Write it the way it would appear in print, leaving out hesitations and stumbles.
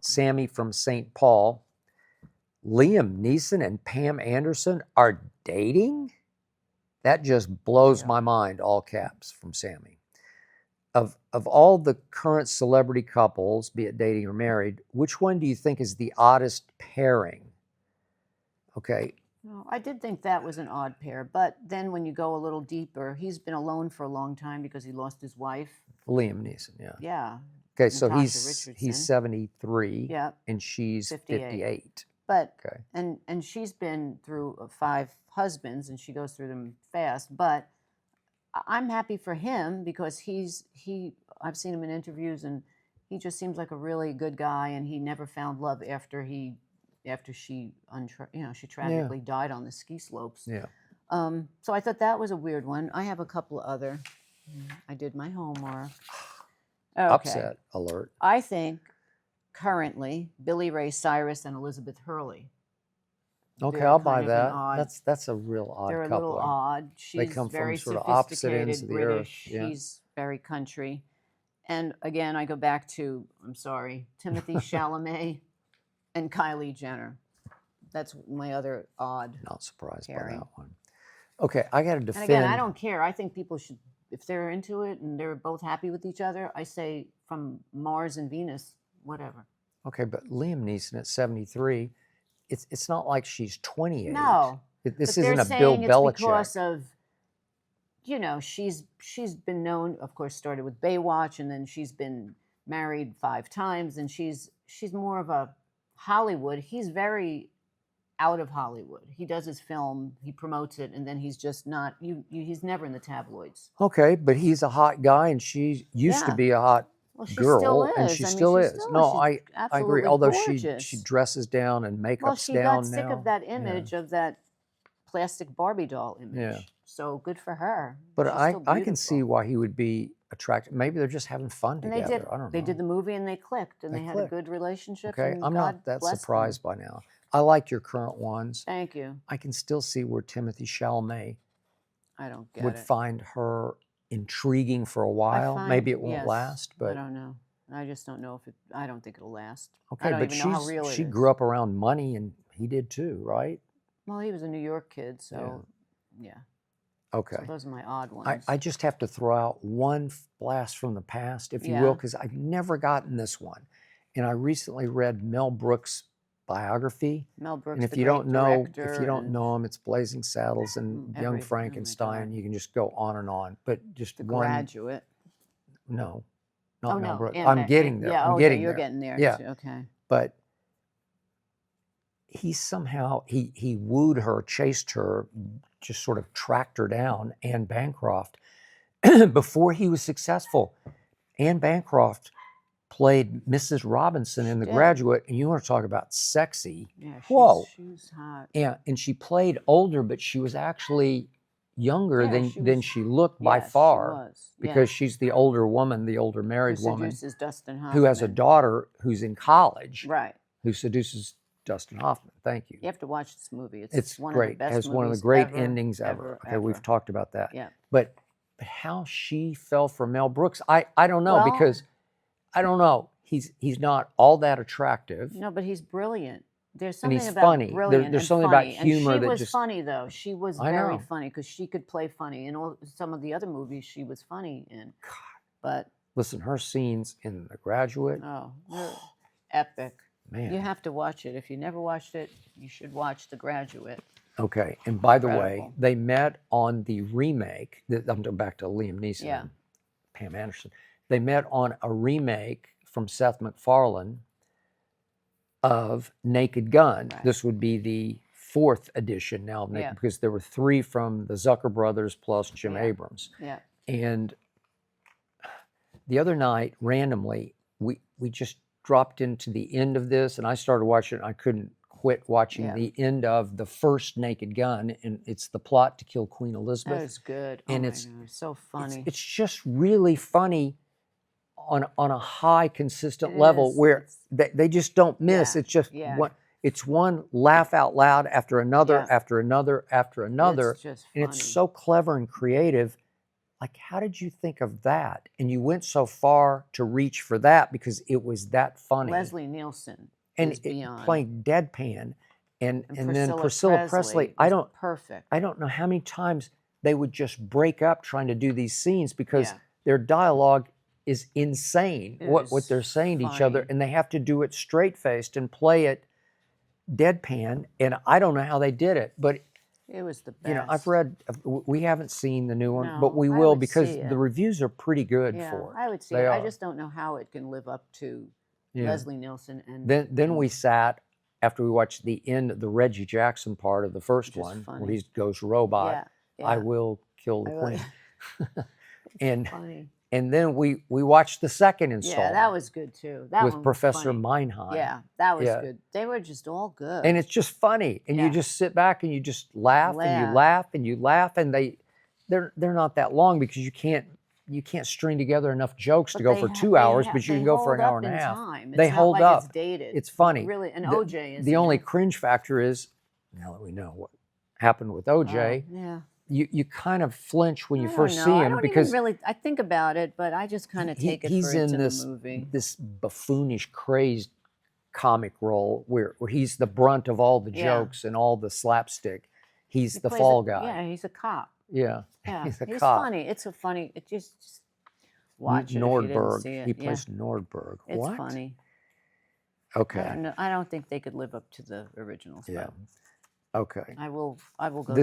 Sammy from St. Paul. Liam Neeson and Pam Anderson are dating? That just blows my mind, all caps, from Sammy. Of all the current celebrity couples, be it dating or married, which one do you think is the oddest pairing? Okay. No, I did think that was an odd pair, but then when you go a little deeper, he's been alone for a long time because he lost his wife. Liam Neeson, yeah. Yeah. Okay, so Natasha he's 73, yeah, and she's 58. But okay, and she's been through 5 husbands, and she goes through them fast. But I'm happy for him because I've seen him in interviews, and he just seems like a really good guy, and he never found love after she tragically died on the ski slopes. Yeah. So I thought that was a weird one. I have a couple other. I did my homework. Okay. Upset alert. I think currently Billy Ray Cyrus and Elizabeth Hurley. Okay, I'll buy that. That's a real odd They're couple. They're a little odd. They come very from sort of opposite ends of the British. earth. Yeah. He's very country. And again, I go back to, Timothy Chalamet and Kylie Jenner. That's my other odd. Not surprised pairing. by that one. Okay, I got to defend. And again, I don't care. I think people should, if they're into it and they're both happy with each other, I say from Mars and Venus, whatever. Okay, but Liam Neeson at 73, it's not like she's 28. No. This isn't a Bill Belichick. It's because of, she's been known, of course, started with Baywatch, and then she's been married 5 times, and she's more of a Hollywood. He's very out of Hollywood. He does his film, he promotes it, and then he's just not, he's never in the tabloids. Okay, but he's a hot guy, and she used to be a hot girl, still is. And she still is. No, I agree. Although gorgeous. she dresses down and makeup's down now. Well, she got sick of that image, of that plastic Barbie doll image. Yeah. So good for her. But I can see why he would be attracted. Maybe they're just having fun together. And I don't know. They did the movie and they clicked, and they had a good relationship. Okay, I'm not that surprised by now. I like your current ones. Thank you. I can still see where Timothy Chalamet would find her intriguing for a while. Maybe it won't last, but I don't know. I just don't know if it. I don't think it'll last. Okay, but she grew up around money, and he did too, right? Well, he was a New York kid, so yeah. Okay. So those are my odd ones. I just have to throw out one blast from the past, if you will, because I've never gotten this one, and I recently read Mel Brooks' biography. Mel Brooks, and if you don't know him, it's Blazing Saddles and Young Frankenstein. You can just go on and on. But just The Graduate. No, not Mel Brooks. I'm getting there. I'm getting there. You're getting there. Yeah. Too. Okay. But he somehow he wooed her, chased her, just sort of tracked her down. Anne Bancroft, before he was successful. Anne Bancroft played Mrs. Robinson in The Graduate, and you want to talk about sexy. Yeah, she's hot. Yeah, and she played older, but she was actually younger than she looked by far. She was. Because she's the older woman, the older married woman Dustin Hoffman, who has a daughter who's in college, right? Who seduces Dustin Hoffman. Thank you. You have to watch this movie. It's one great. Of the best it has one of the great endings ever. Okay, we've talked about that. Yeah. But how she fell for Mel Brooks, I don't know, because I don't know. He's not all that attractive. No, but he's brilliant. There's something he's about funny. Brilliant There's something about humor and she that was just funny though. She was very funny because she could play funny. In some of the other movies, she was funny in. God. But listen, her scenes in The Graduate. Oh, epic. Man. You have to watch it. If you never watched it, you should watch The Graduate. Okay, and by the way, they met on the remake. I'm back to Liam Neeson and Pam Anderson. They met on a remake from Seth MacFarlane of Naked Gun. Right. This would be the 4th edition now, because there were 3 from the Zucker brothers plus Jim Abrams. Yeah. And the other night, randomly, we just dropped into the end of this, and I started watching it, and I couldn't quit watching the end of the first Naked Gun, and it's the plot to kill Queen Elizabeth. That is good. And it's so funny. It's just really funny on a high, consistent level where they just don't miss. It's just one laugh out loud after another, after another, after another. It's just funny. And it's so clever and creative. like, how did you think of that? And you went so far to reach for that because it was that funny. Leslie Nielsen and is beyond. playing deadpan, and then Priscilla Priscilla Presley. was perfect. I don't know how many times they would just break up trying to do these scenes because Yeah. their dialogue is insane. It What was they're saying to each other, funny. and they have to do it straight faced and play it deadpan. And I don't know how they did it, but It was the best. you know, I've read. We haven't seen the new one, No, but we I will would because see the it. reviews are pretty good Yeah, for it. I would see They it. I are. just don't know how it can live up to Yeah. Leslie Nielsen and Then we sat after we watched the end, the Reggie Jackson part of the first Which is one, where funny. he goes robot. Yeah, I yeah. will kill the I will- queen. and funny. and then we watched the second Yeah, installment. that was good too. That with one was Professor funny. Meinheim. Yeah, that was Yeah. good. They were just all good. And it's just funny, and you Yeah. just sit back and you just laugh and you Laugh. laugh and you laugh, and they're not that long because you can't string together enough jokes to But go they for ha- 2 they hours, ha- but you they can go for hold an hour up and a in half. time. They It's not hold like up. It's dated. It's funny. Really, and The- OJ is The only cringe factor is, now that we know what happened with OJ, yeah. you kind of flinch when you I don't first know. see I him don't because even really. I think about it, but I just kind of take it he's for it's in in this the movie. this buffoonish, crazed comic role where he's the brunt of all the Yeah. jokes and all the slapstick. He's He the plays fall a- guy. Yeah, he's a cop. Yeah, Yeah, he's a he's cop. funny. It's a funny. It just watch it if you didn't Nordberg. see it. He Yeah, plays Nordberg. it's What? funny. I Okay. don't know. I don't think they could live up to the originals. Yeah. But Okay. I will go.